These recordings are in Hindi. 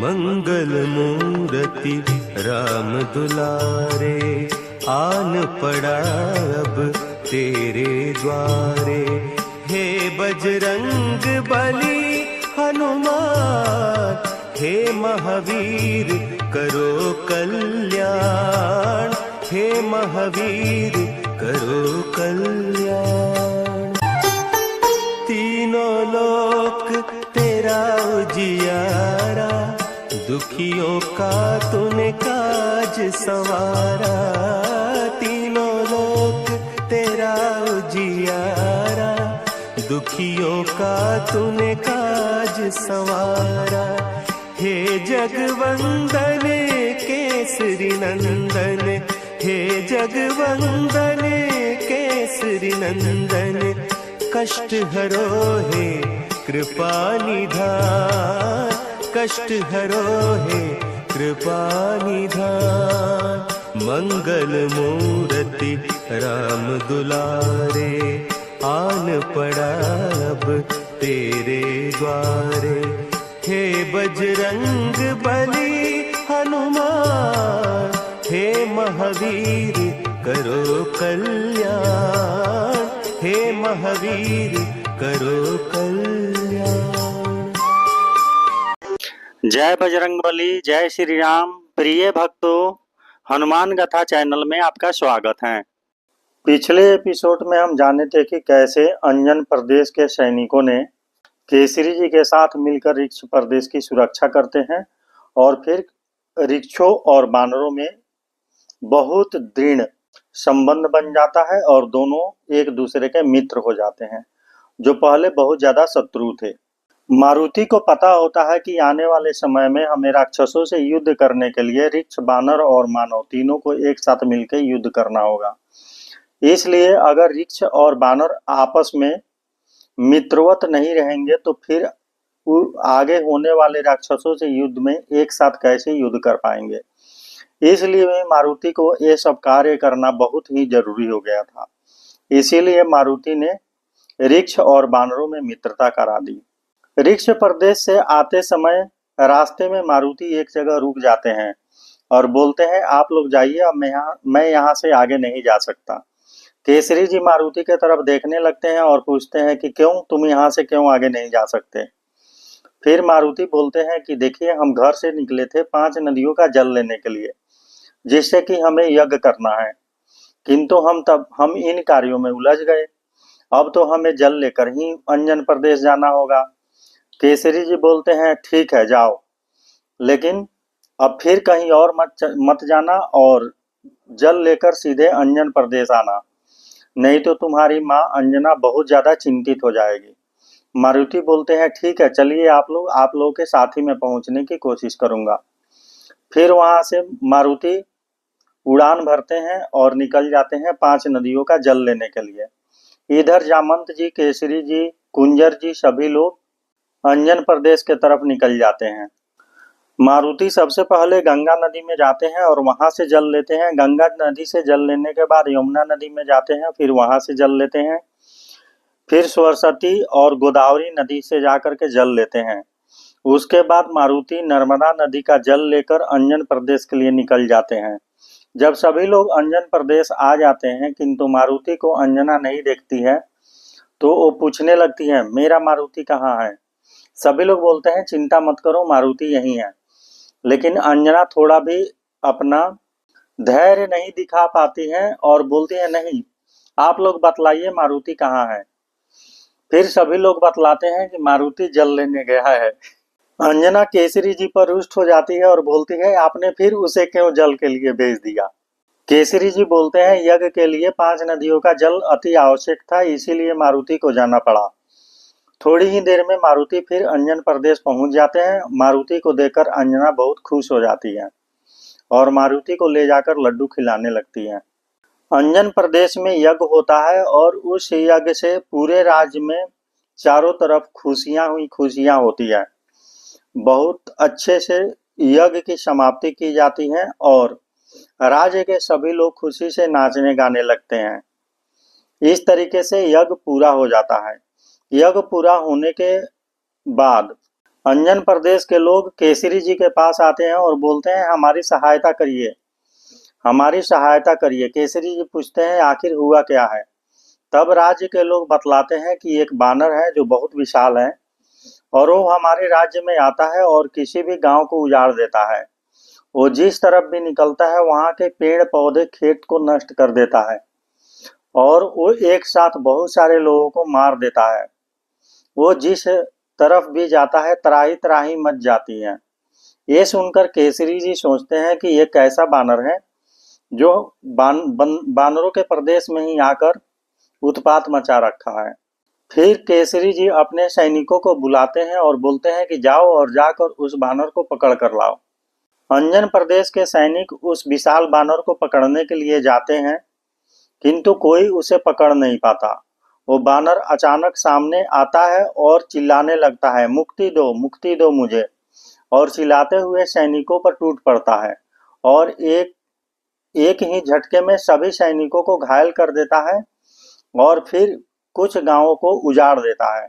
मंगल मूर्ति राम दुलारे, आन पड़ा अब तेरे द्वारे। हे बजरंग बली हनुमान, हे महावीर करो कल्याण, हे महावीर करो कल्याण। तीनों लोक तेरा उजियारा, दुखियों का तूने काज संवारा। तीनों लोक तेरा उजियारा, दुखियों का तूने काज संवारा। हे जगवंदन केसरी नंदन, हे जगवंदन केसरी नंदन। कष्ट हरो हे कृपा निधान, कष्ट हरो हे कृपा निधान। मंगल मूर्ति राम दुलारे, आन पड़ा अब तेरे द्वारे। हे बजरंग बली हनुमान, हे महावीर करो कल्याण, हे महावीर करो कल्याण। जय बजरंगबली, जय श्री राम। प्रिय भक्तों, हनुमान गाथा चैनल में आपका स्वागत है। पिछले एपिसोड में हम जाने थे कि कैसे अंजन प्रदेश के सैनिकों ने केसरी जी के साथ मिलकर ऋक्ष प्रदेश की सुरक्षा करते हैं और फिर ऋक्षों और वानरों में बहुत दृढ़ संबंध बन जाता है और दोनों एक दूसरे के मित्र हो जाते हैं, जो पहले बहुत ज्यादा शत्रु थे। मारुति को पता होता है कि आने वाले समय में हमें राक्षसों से युद्ध करने के लिए ऋक्ष, वानर और मानव तीनों को एक साथ मिलकर युद्ध करना होगा। इसलिए अगर ऋक्ष और वानर आपस में मित्रवत नहीं रहेंगे तो फिर आगे होने वाले राक्षसों से युद्ध में एक साथ कैसे युद्ध कर पाएंगे। इसलिए मारुति को ये सब कार्य करना बहुत ही जरूरी हो गया था। इसीलिए मारुति ने ऋक्ष और वानरों में मित्रता करा दी। ऋक्ष प्रदेश से आते समय रास्ते में मारुति एक जगह रुक जाते हैं और बोलते हैं, आप लोग जाइए, अब मैं यहाँ से आगे नहीं जा सकता। केसरी जी मारुति के तरफ देखने लगते हैं और पूछते हैं कि क्यों, तुम यहाँ से क्यों आगे नहीं जा सकते। फिर मारुति बोलते हैं कि देखिए, हम घर से निकले थे 5 नदियों का जल लेने के लिए, जिससे कि हमें यज्ञ करना है, किंतु हम इन कार्यों में उलझ गए। अब तो हमें जल लेकर ही अंजन प्रदेश जाना होगा। केसरी जी बोलते हैं, ठीक है जाओ, लेकिन अब फिर कहीं और मत जाना और जल लेकर सीधे अंजन प्रदेश आना, नहीं तो तुम्हारी माँ अंजना बहुत ज्यादा चिंतित हो जाएगी। मारुति बोलते हैं, ठीक है चलिए, आप लोगों के साथ ही मैं पहुंचने की कोशिश करूंगा। फिर वहां से मारुति उड़ान भरते हैं और निकल जाते हैं 5 नदियों का जल लेने के लिए। इधर जामंत जी, केसरी जी, कुंजर जी सभी लोग अंजन प्रदेश के तरफ निकल जाते हैं। मारुति सबसे पहले गंगा नदी में जाते हैं और वहां से जल लेते हैं। गंगा नदी से जल लेने के बाद यमुना नदी में जाते हैं, फिर वहां से जल लेते हैं। फिर सरस्वती और गोदावरी नदी से जाकर के जल लेते हैं। उसके बाद मारुति नर्मदा नदी का जल लेकर अंजन प्रदेश के लिए निकल जाते हैं। जब सभी लोग अंजन प्रदेश आ जाते हैं, किंतु मारुति को अंजना नहीं देखती है, तो वो पूछने लगती है, मेरा मारुति कहाँ है। सभी लोग बोलते हैं, चिंता मत करो, मारुति यहीं है। लेकिन अंजना थोड़ा भी अपना धैर्य नहीं दिखा पाती है और बोलती है, नहीं, आप लोग बतलाइए मारुति कहाँ है। फिर सभी लोग बतलाते हैं कि मारुति जल लेने गया है। अंजना केसरी जी पर रुष्ट हो जाती है और बोलती है, आपने फिर उसे क्यों जल के लिए भेज दिया। केसरी जी बोलते हैं, यज्ञ के लिए 5 नदियों का जल अति आवश्यक था, इसीलिए मारुति को जाना पड़ा। थोड़ी ही देर में मारुति फिर अंजन प्रदेश पहुंच जाते हैं। मारुति को देखकर अंजना बहुत खुश हो जाती है और मारुति को ले जाकर लड्डू खिलाने लगती है। अंजन प्रदेश में यज्ञ होता है और उस यज्ञ से पूरे राज्य में चारों तरफ खुशियां होती है। बहुत अच्छे से यज्ञ की समाप्ति की जाती है और राज्य के सभी लोग खुशी से नाचने गाने लगते हैं। इस तरीके से यज्ञ पूरा हो जाता है। यज्ञ पूरा होने के बाद अंजन प्रदेश के लोग केसरी जी के पास आते हैं और बोलते हैं हमारी सहायता करिए, हमारी सहायता करिए। केसरी जी पूछते हैं आखिर हुआ क्या है। तब राज्य के लोग बतलाते हैं कि एक बानर है जो बहुत विशाल है और वो हमारे राज्य में आता है और किसी भी गांव को उजाड़ देता है। वो जिस तरफ भी निकलता है वहां के पेड़ पौधे खेत को नष्ट कर देता है और वो एक साथ बहुत सारे लोगों को मार देता है। वो जिस तरफ भी जाता है त्राही त्राही मच जाती है। ये सुनकर केसरी जी सोचते हैं कि ये कैसा बानर है जो बानरों के प्रदेश में ही आकर उत्पात मचा रखा है। फिर केसरी जी अपने सैनिकों को बुलाते हैं और बोलते हैं कि जाओ और जाकर उस बानर को पकड़ कर लाओ। अंजन प्रदेश के सैनिक उस विशाल बानर को पकड़ने के लिए जाते हैं, किंतु कोई उसे पकड़ नहीं पाता। वो बानर अचानक सामने आता है और चिल्लाने लगता है, मुक्ति दो मुझे, और चिल्लाते हुए सैनिकों पर टूट पड़ता है और एक एक ही झटके में सभी सैनिकों को घायल कर देता है और फिर कुछ गांवों को उजाड़ देता है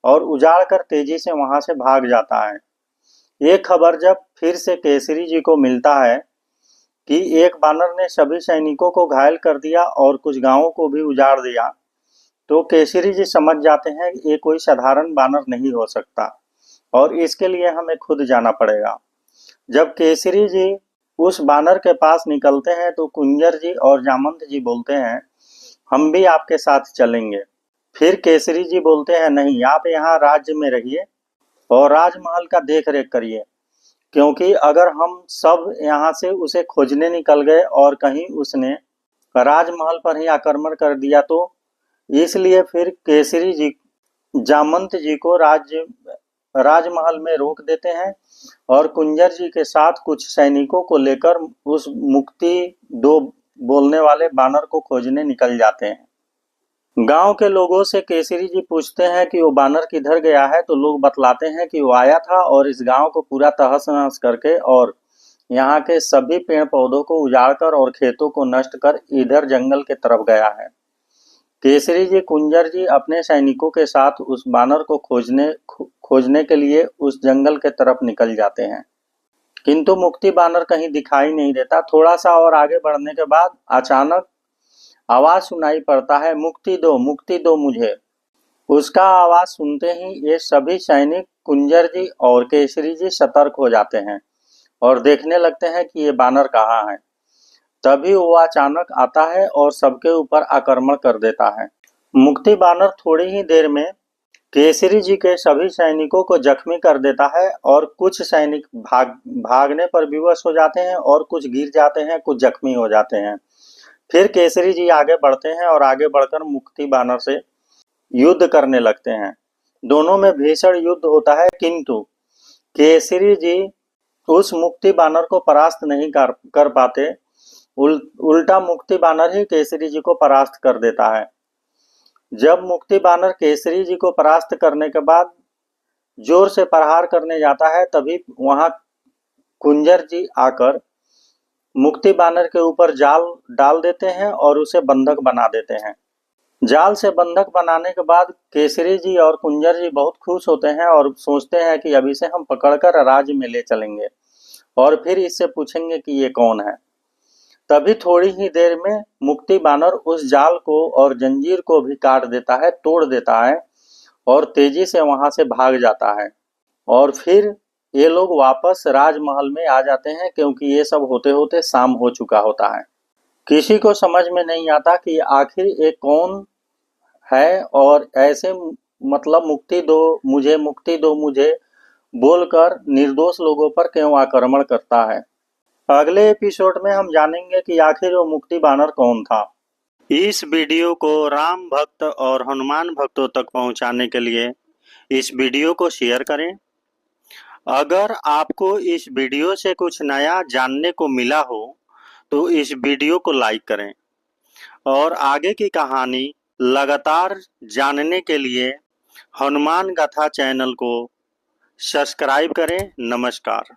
और उजाड़ कर तेजी से वहां से भाग जाता है। ये खबर जब फिर से केसरी जी को मिलता है कि एक बानर ने सभी सैनिकों को घायल कर दिया और कुछ गांवों को भी उजाड़ दिया, तो केसरी जी समझ जाते हैं कि ये कोई साधारण बानर नहीं हो सकता और इसके लिए हमें खुद जाना पड़ेगा। जब केसरी जी उस बानर के पास निकलते हैं तो कुंजर जी और जामंत जी बोलते हैं हम भी आपके साथ चलेंगे। फिर केसरी जी बोलते हैं नहीं, आप यहाँ राज्य में रहिए और राजमहल का देख रेख करिए, क्योंकि अगर हम सब यहाँ से उसे खोजने निकल गए और कहीं उसने राजमहल पर ही आक्रमण कर दिया तो इसलिए फिर केसरी जी जामंत जी को राजमहल में रोक देते हैं और कुंजर जी के साथ कुछ सैनिकों को लेकर उस मुक्ति दो बोलने वाले बानर को खोजने निकल जाते हैं। गांव के लोगों से केसरी जी पूछते हैं कि वो बानर किधर गया है, तो लोग बतलाते हैं कि वो आया था और इस गांव को पूरा तहस नहस करके और यहाँ के सभी पेड़ पौधों को उजाड़कर और खेतों को नष्ट कर इधर जंगल के तरफ गया है। केसरी जी कुंजर जी अपने सैनिकों के साथ उस बानर को खोजने के लिए उस जंगल के तरफ निकल जाते हैं, किंतु मुक्ति बानर कहीं दिखाई नहीं देता। थोड़ा सा और आगे बढ़ने के बाद अचानक आवाज सुनाई पड़ता है, मुक्ति दो मुझे। उसका आवाज सुनते ही ये सभी सैनिक कुंजर जी और केसरी जी सतर्क हो जाते हैं और देखने लगते हैं कि ये बानर कहाँ है। तभी वो अचानक आता है और सबके ऊपर आक्रमण कर देता है। मुक्ति बानर थोड़ी ही देर में केसरी जी के सभी सैनिकों को जख्मी कर देता है और कुछ सैनिक भागने पर विवश हो जाते हैं और कुछ गिर जाते हैं, कुछ जख्मी हो जाते हैं। फिर केसरी जी आगे बढ़ते हैं और आगे बढ़कर मुक्ति बानर से युद्ध करने लगते हैं। दोनों में भीषण युद्ध होता है, किंतु केसरी जी उस मुक्ति बानर को परास्त नहीं कर पाते। उल्टा मुक्ति बानर ही केसरी जी को परास्त कर देता है। जब मुक्ति बानर केसरी जी को परास्त करने के बाद जोर से प्रहार करने जाता है, तभी वहां कुंजर जी आकर मुक्ति बानर के ऊपर जाल डाल देते हैं और उसे बंधक बना देते हैं। जाल से बंधक बनाने के बाद केसरी जी और कुंजर जी बहुत खुश होते हैं और सोचते हैं कि अभी से हम पकड़कर राज्य में ले चलेंगे और फिर इससे पूछेंगे कि ये कौन है। तभी थोड़ी ही देर में मुक्ति बानर उस जाल को और जंजीर को भी काट देता है, तोड़ देता है और तेजी से वहां से भाग जाता है और फिर ये लोग वापस राजमहल में आ जाते हैं, क्योंकि ये सब होते होते शाम हो चुका होता है। किसी को समझ में नहीं आता कि आखिर ये कौन है और ऐसे मतलब मुक्ति दो मुझे बोलकर निर्दोष लोगों पर क्यों आक्रमण करता है। अगले एपिसोड में हम जानेंगे कि आखिर वो मुक्ति बानर कौन था। इस वीडियो को राम भक्त और हनुमान भक्तों तक पहुंचाने के लिए इस वीडियो को शेयर करें। अगर आपको इस वीडियो से कुछ नया जानने को मिला हो तो इस वीडियो को लाइक करें और आगे की कहानी लगातार जानने के लिए हनुमान गाथा चैनल को सब्सक्राइब करें। नमस्कार।